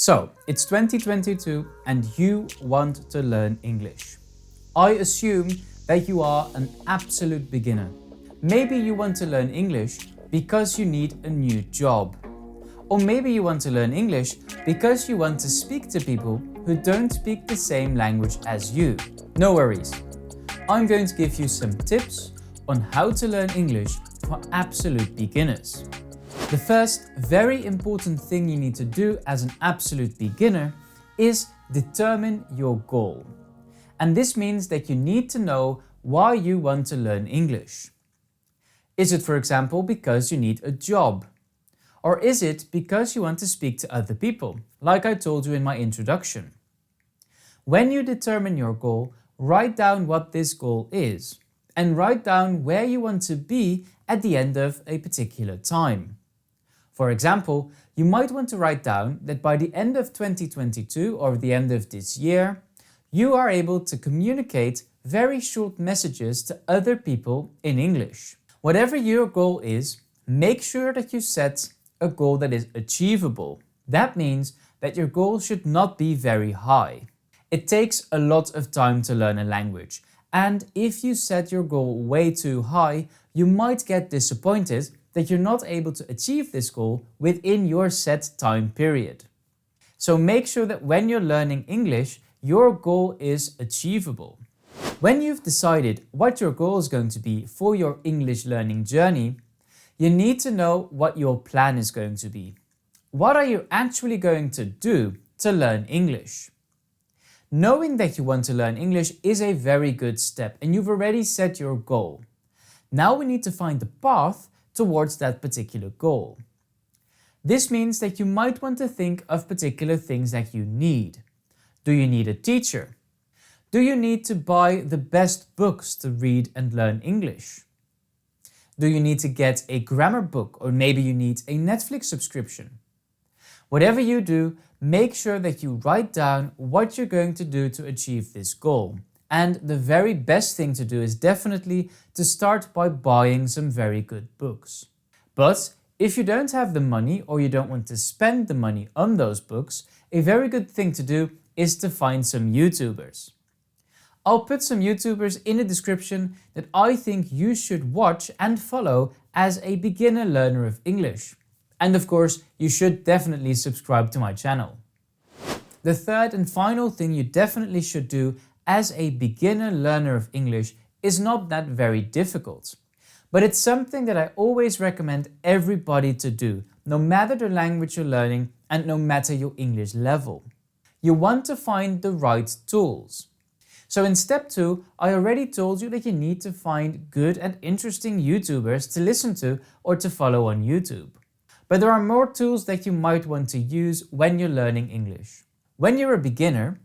So, it's 2022 and you want to learn English. I assume that you are an absolute beginner. Maybe you want to learn English because you need a new job. Or maybe you want to learn English because you want to speak to people who don't speak the same language as you. No worries. I'm going to give you some tips on how to learn English for absolute beginners. The first very important thing you need to do as an absolute beginner is determine your goal. And this means that you need to know why you want to learn English. Is it, for example, because you need a job? Or is it because you want to speak to other people, like I told you in my introduction? When you determine your goal, write down what this goal is and write down where you want to be at the end of a particular time. For example, you might want to write down that by the end of 2022 or the end of this year, you are able to communicate very short messages to other people in English. Whatever your goal is, make sure that you set a goal that is achievable. That means that your goal should not be very high. It takes a lot of time to learn a language, and if you set your goal way too high, you might get disappointed that you're not able to achieve this goal within your set time period. So make sure that when you're learning English, your goal is achievable. When you've decided what your goal is going to be for your English learning journey, you need to know what your plan is going to be. What are you actually going to do to learn English? Knowing that you want to learn English is a very good step and you've already set your goal. Now we need to find the path towards that particular goal. This means that you might want to think of particular things that you need. Do you need a teacher? Do you need to buy the best books to read and learn English? Do you need to get a grammar book, or maybe you need a Netflix subscription? Whatever you do, make sure that you write down what you're going to do to achieve this goal. And the very best thing to do is definitely to start by buying some very good books. But if you don't have the money or you don't want to spend the money on those books, a very good thing to do is to find some YouTubers. I'll put some YouTubers in the description that I think you should watch and follow as a beginner learner of English. And of course, you should definitely subscribe to my channel. The third and final thing you definitely should do as a beginner learner of English is not that very difficult. But it's something that I always recommend everybody to do, no matter the language you're learning and no matter your English level. You want to find the right tools. So in step 2, I already told you that you need to find good and interesting YouTubers to listen to or to follow on YouTube. But there are more tools that you might want to use when you're learning English. When you're a beginner,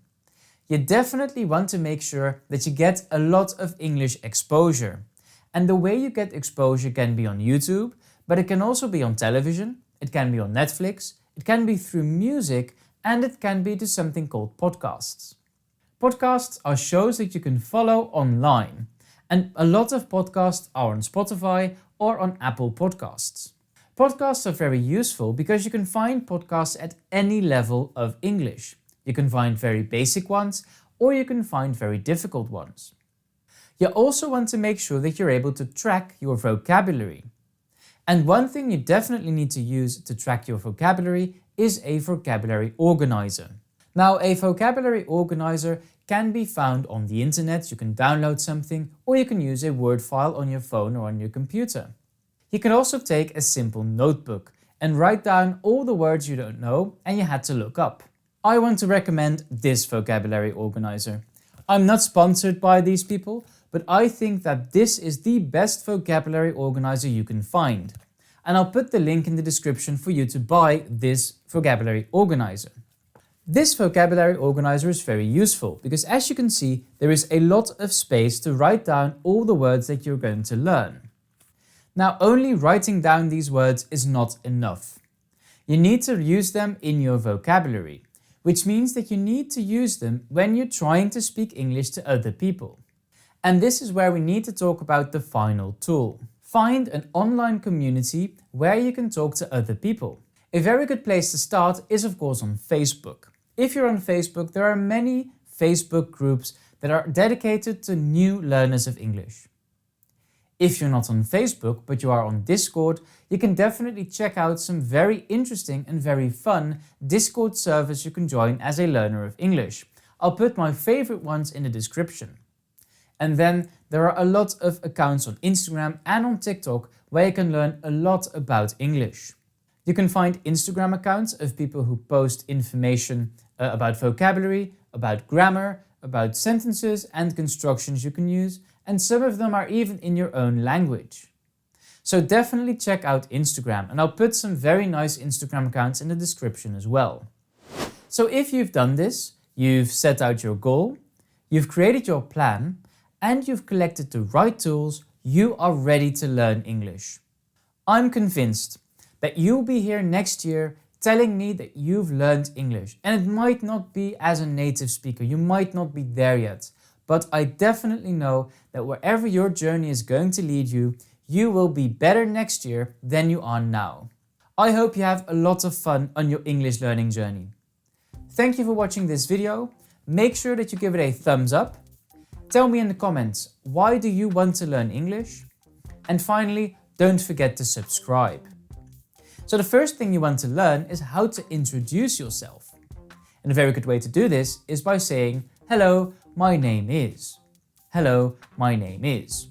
you definitely want to make sure that you get a lot of English exposure. And the way you get exposure can be on YouTube, but it can also be on television, it can be on Netflix, it can be through music, and it can be to something called podcasts. Podcasts are shows that you can follow online, and a lot of podcasts are on Spotify or on Apple Podcasts. Podcasts are very useful because you can find podcasts at any level of English. You can find very basic ones, or you can find very difficult ones. You also want to make sure that you're able to track your vocabulary. And one thing you definitely need to use to track your vocabulary is a vocabulary organizer. Now, a vocabulary organizer can be found on the internet. You can download something, or you can use a Word file on your phone or on your computer. You can also take a simple notebook and write down all the words you don't know and you had to look up. I want to recommend this vocabulary organizer. I'm not sponsored by these people, but I think that this is the best vocabulary organizer you can find. And I'll put the link in the description for you to buy this vocabulary organizer. This vocabulary organizer is very useful because, as you can see, there is a lot of space to write down all the words that you're going to learn. Now, only writing down these words is not enough. You need to use them in your vocabulary, which means that you need to use them when you're trying to speak English to other people. And this is where we need to talk about the final tool. Find an online community where you can talk to other people. A very good place to start is of course on Facebook. If you're on Facebook, there are many Facebook groups that are dedicated to new learners of English. If you're not on Facebook, but you are on Discord, you can definitely check out some very interesting and very fun Discord servers you can join as a learner of English. I'll put my favorite ones in the description. And then there are a lot of accounts on Instagram and on TikTok where you can learn a lot about English. You can find Instagram accounts of people who post information about vocabulary, about grammar, about sentences and constructions you can use, and some of them are even in your own language. So definitely check out Instagram, and I'll put some very nice Instagram accounts in the description as well. So if you've done this, you've set out your goal, you've created your plan, and you've collected the right tools, you are ready to learn English. I'm convinced that you'll be here next year telling me that you've learned English. And it might not be as a native speaker, you might not be there yet, but I definitely know that wherever your journey is going to lead you, you will be better next year than you are now. I hope you have a lot of fun on your English learning journey. Thank you for watching this video. Make sure that you give it a thumbs up. Tell me in the comments, why do you want to learn English? And finally, don't forget to subscribe. So the first thing you want to learn is how to introduce yourself. And a very good way to do this is by saying, hello, my name is. Hello, my name is.